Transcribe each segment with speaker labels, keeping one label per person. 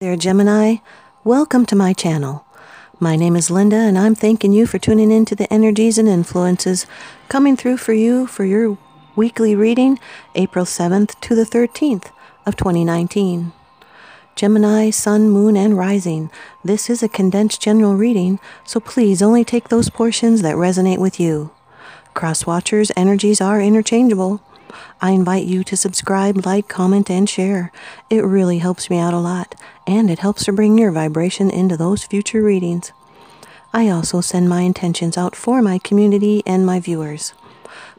Speaker 1: There, Gemini. Welcome to my channel. My name is Linda, and I'm thanking you for tuning in to the energies and influences coming through for you for your weekly reading, April 7th to the 13th of 2019. Gemini, Sun, Moon, and Rising. This is a condensed general reading, so please only take those portions that resonate with you. Cross-watchers' energies are interchangeable. I invite you to subscribe, like, comment, and share. It really helps me out a lot, and it helps to bring your vibration into those future readings. I also send my intentions out for my community and my viewers.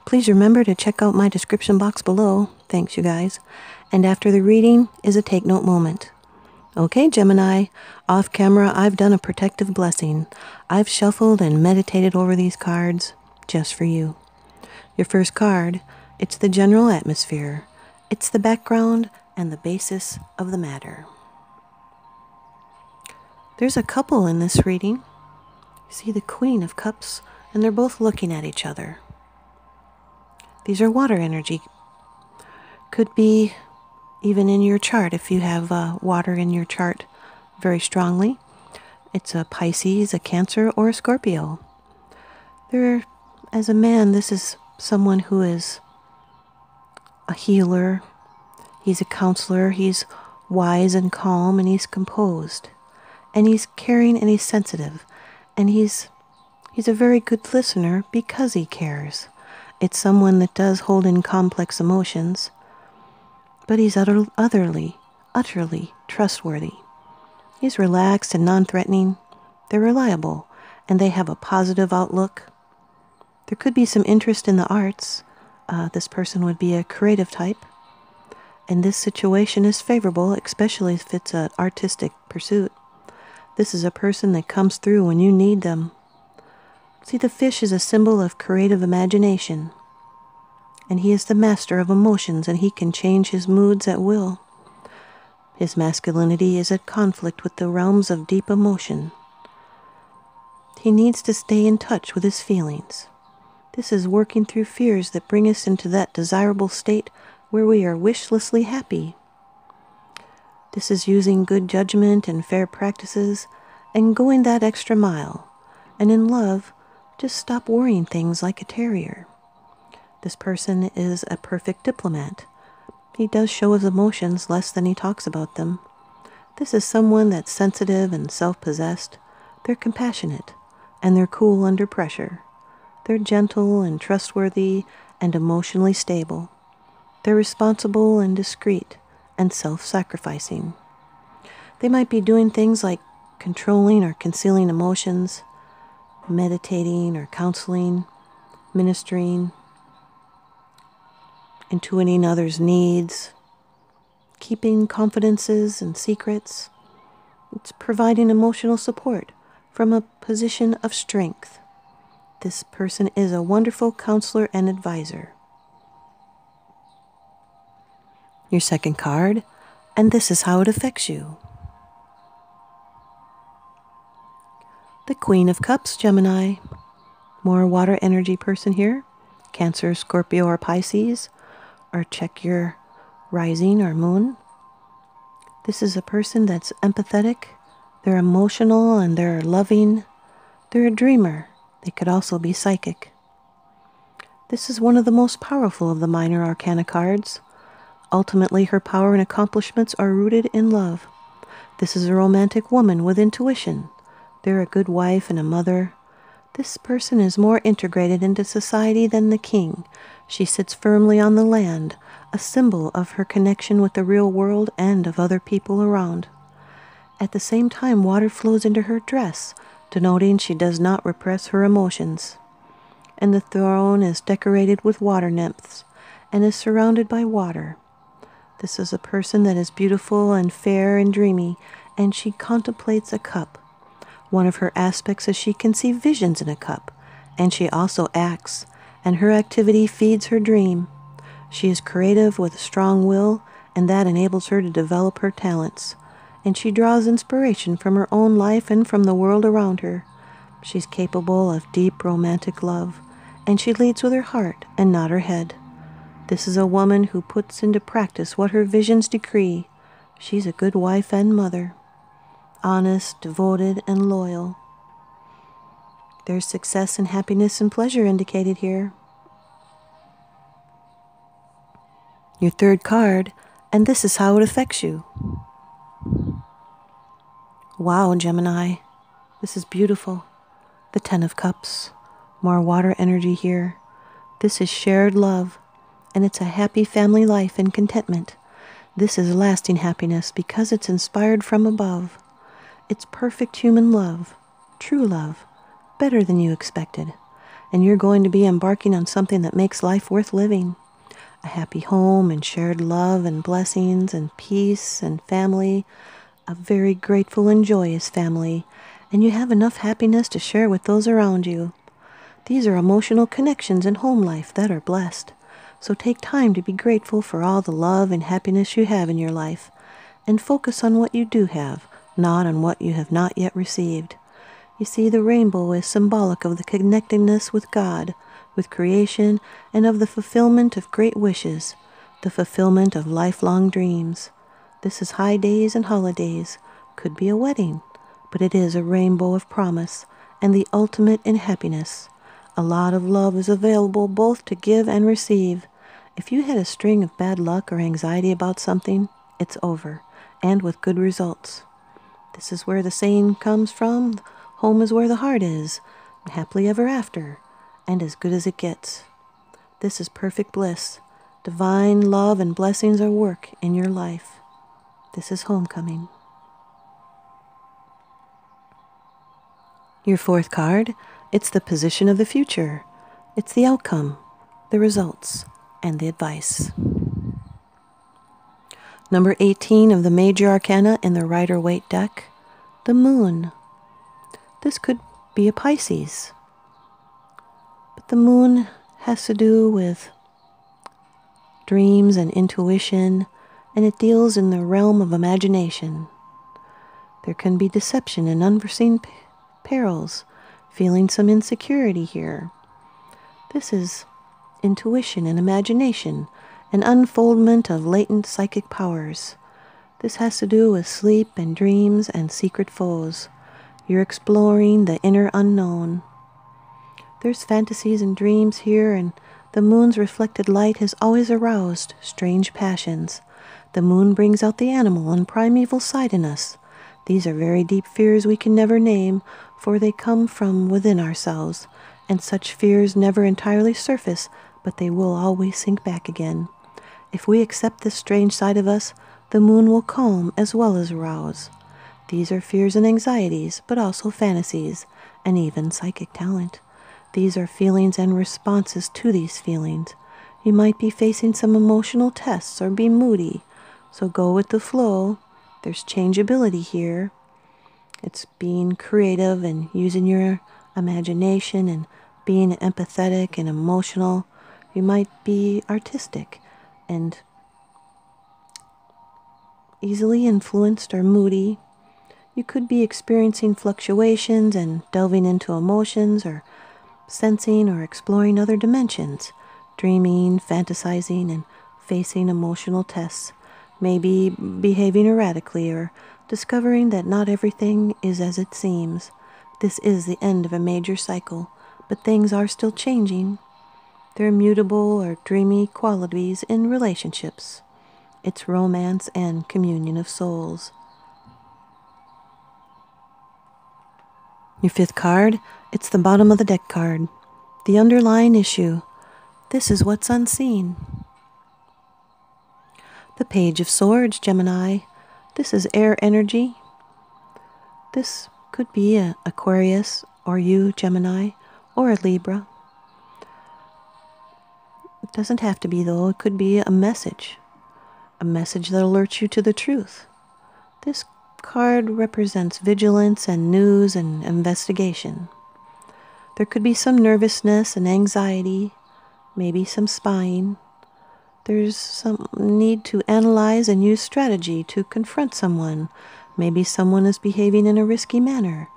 Speaker 1: Please remember to check out my description box below. Thanks, you guys. And after the reading is a take note moment. Okay, Gemini, off camera I've done a protective blessing. I've shuffled and meditated over these cards just for you. Your first card, it's the general atmosphere. It's the background and the basis of the matter. There's a couple in this reading. You see the Queen of Cups, and they're both looking at each other. These are water energy. Could be even in your chart if you have water in your chart very strongly. It's a Pisces, a Cancer, or a Scorpio. As a man, this is someone who is a healer, he's a counselor, he's wise and calm, and he's composed, and he's caring and he's sensitive, and he's a very good listener because he cares. It's someone that does hold in complex emotions, but he's utterly trustworthy. He's relaxed and non-threatening. They're reliable, and they have a positive outlook. There could be some interest in the arts. This person would be a creative type, and this situation is favorable, especially if it's an artistic pursuit. This is a person that comes through when you need them. See, the fish is a symbol of creative imagination, and he is the master of emotions, and he can change his moods at will. His masculinity is at conflict with the realms of deep emotion. He needs to stay in touch with his feelings. This is working through fears that bring us into that desirable state where we are wishlessly happy. This is using good judgment and fair practices and going that extra mile. And in love, just stop worrying things like a terrier. This person is a perfect diplomat. He does show his emotions less than he talks about them. This is someone that's sensitive and self-possessed. They're compassionate, and they're cool under pressure. They're gentle and trustworthy and emotionally stable. They're responsible and discreet and self-sacrificing. They might be doing things like controlling or concealing emotions, meditating or counseling, ministering, intuiting others' needs, keeping confidences and secrets. It's providing emotional support from a position of strength. This person is a wonderful counselor and advisor. Your second card, and this is how it affects you. The Queen of Cups, Gemini. More water energy person here. Cancer, Scorpio, or Pisces. Or check your rising or moon. This is a person that's empathetic. They're emotional and they're loving. They're a dreamer. They could also be psychic. This is one of the most powerful of the minor arcana cards. Ultimately, her power and accomplishments are rooted in love. This is a romantic woman with intuition. They're a good wife and a mother. This person is more integrated into society than the king. She sits firmly on the land, a symbol of her connection with the real world and of other people around. At the same time, water flows into her dress, denoting she does not repress her emotions. And the throne is decorated with water nymphs and is surrounded by water. This is a person that is beautiful and fair and dreamy, and she contemplates a cup. One of her aspects is she can see visions in a cup, and she also acts, and her activity feeds her dream. She is creative with a strong will, and that enables her to develop her talents. And she draws inspiration from her own life and from the world around her. She's capable of deep romantic love, and she leads with her heart and not her head. This is a woman who puts into practice what her visions decree. She's a good wife and mother. honest, devoted, and loyal. There's success and happiness and pleasure indicated here. Your third card, and this is how it affects you. Wow, Gemini, this is beautiful. The Ten of Cups, more water energy here. This is shared love, and it's a happy family life and contentment. This is lasting happiness because it's inspired from above. It's perfect human love, true love, better than you expected. And you're going to be embarking on something that makes life worth living. A happy home and shared love and blessings and peace and family. A very grateful and joyous family. And you have enough happiness to share with those around you. These are emotional connections in home life that are blessed. So take time to be grateful for all the love and happiness you have in your life, and focus on what you do have, not on what you have not yet received. You see, the rainbow is symbolic of the connectedness with God, with creation, and of the fulfillment of great wishes, the fulfillment of lifelong dreams. This is high days and holidays, could be a wedding, but it is a rainbow of promise, and the ultimate in happiness. A lot of love is available both to give and receive. If you had a string of bad luck or anxiety about something, it's over, and with good results. This is where the saying comes from, home is where the heart is, happily ever after, and as good as it gets. This is perfect bliss. Divine love and blessings are work in your life. This is homecoming. Your fourth card, it's the position of the future. It's the outcome, the results, and the advice. Number 18 of the Major Arcana in the Rider-Waite deck, the Moon. This could be a Pisces. But the Moon has to do with dreams and intuition, and it deals in the realm of imagination. There can be deception and unforeseen perils, feeling some insecurity here. This is intuition and imagination, an unfoldment of latent psychic powers. This has to do with sleep and dreams and secret foes. You're exploring the inner unknown. There's fantasies and dreams here, and the moon's reflected light has always aroused strange passions. The moon brings out the animal and primeval side in us. These are very deep fears we can never name, for they come from within ourselves, and such fears never entirely surface, but they will always sink back again. If we accept this strange side of us, the moon will calm as well as arouse. These are fears and anxieties, but also fantasies, and even psychic talent. These are feelings and responses to these feelings. You might be facing some emotional tests or be moody, so go with the flow. There's changeability here. It's being creative and using your imagination and being empathetic and emotional. You might be artistic and easily influenced or moody. You could be experiencing fluctuations and delving into emotions or sensing or exploring other dimensions, dreaming, fantasizing, and facing emotional tests. Maybe behaving erratically or discovering that not everything is as it seems. This is the end of a major cycle, but things are still changing. There are mutable or dreamy qualities in relationships. It's romance and communion of souls. Your fifth card, it's the bottom of the deck card. The underlying issue. This is what's unseen. The Page of Swords, Gemini. This is air energy. This could be an Aquarius, or you, Gemini, or a Libra. It doesn't have to be, though. It could be a message that alerts you to the truth. This card represents vigilance and news and investigation. There could be some nervousness and anxiety, maybe some spying. There's some need to analyze and use strategy to confront someone. Maybe someone is behaving in a risky manner.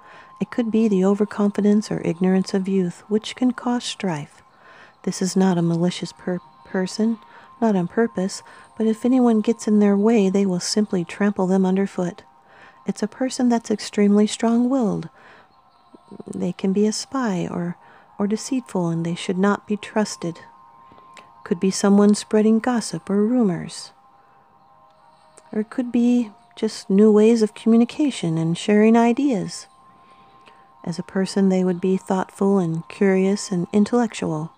Speaker 1: It could be the overconfidence or ignorance of youth, which can cause strife. This is not a malicious person, not on purpose, but if anyone gets in their way, they will simply trample them underfoot. It's a person that's extremely strong-willed. They can be a spy or deceitful, and they should not be trusted. Could be someone spreading gossip or rumors. Or it could be just new ways of communication and sharing ideas. As a person, they would be thoughtful and curious and intellectual.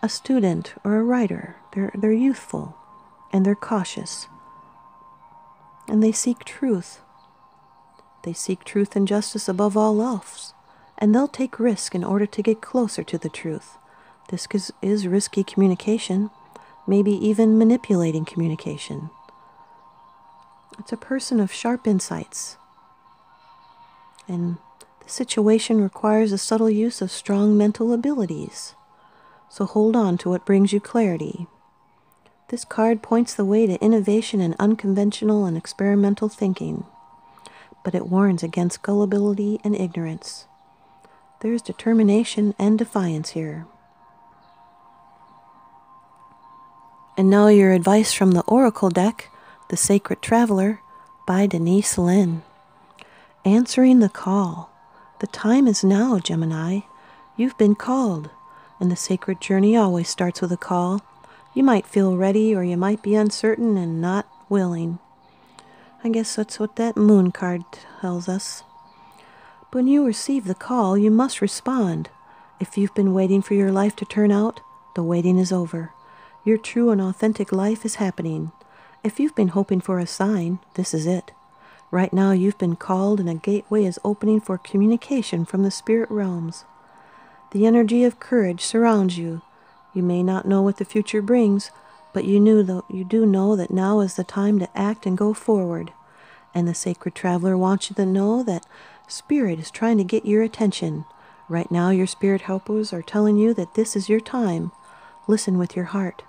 Speaker 1: A student or a writer, they're youthful and they're cautious. And they seek truth. They seek truth and justice above all else. And they'll take risk in order to get closer to the truth. This is risky communication, maybe even manipulating communication. It's a person of sharp insights. And the situation requires a subtle use of strong mental abilities. So hold on to what brings you clarity. This card points the way to innovation and unconventional and experimental thinking. But it warns against gullibility and ignorance. There's determination and defiance here. And now your advice from the Oracle deck, The Sacred Traveler, by Denise Linn. Answering the call. The time is now, Gemini. You've been called, and the sacred journey always starts with a call. You might feel ready, or you might be uncertain and not willing. I guess that's what that moon card tells us. But when you receive the call, you must respond. If you've been waiting for your life to turn out, the waiting is over. Your true and authentic life is happening. If you've been hoping for a sign, this is it. Right now you've been called, and a gateway is opening for communication from the spirit realms. The energy of courage surrounds you. You may not know what the future brings, but you do know that now is the time to act and go forward. And the Sacred Traveler wants you to know that Spirit is trying to get your attention. Right now your spirit helpers are telling you that this is your time. Listen with your heart.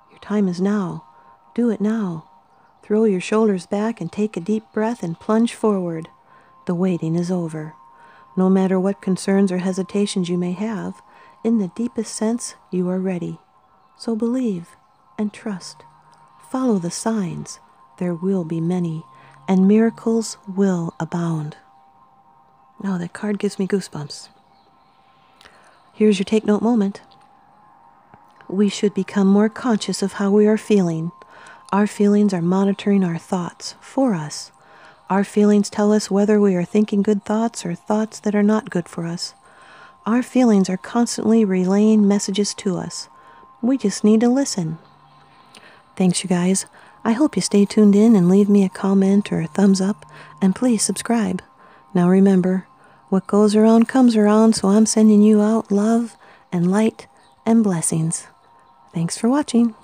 Speaker 1: Your time is now. Do it now. Throw your shoulders back and take a deep breath and plunge forward. The waiting is over. No matter what concerns or hesitations you may have, in the deepest sense, you are ready. So believe and trust. Follow the signs. There will be many, and miracles will abound. Oh, that card gives me goosebumps. Here's your take note moment. We should become more conscious of how we are feeling. Our feelings are monitoring our thoughts for us. Our feelings tell us whether we are thinking good thoughts or thoughts that are not good for us. Our feelings are constantly relaying messages to us. We just need to listen. Thanks, you guys. I hope you stay tuned in and leave me a comment or a thumbs up, and please subscribe. Now remember, what goes around comes around, so I'm sending you out love and light and blessings. Thanks for watching.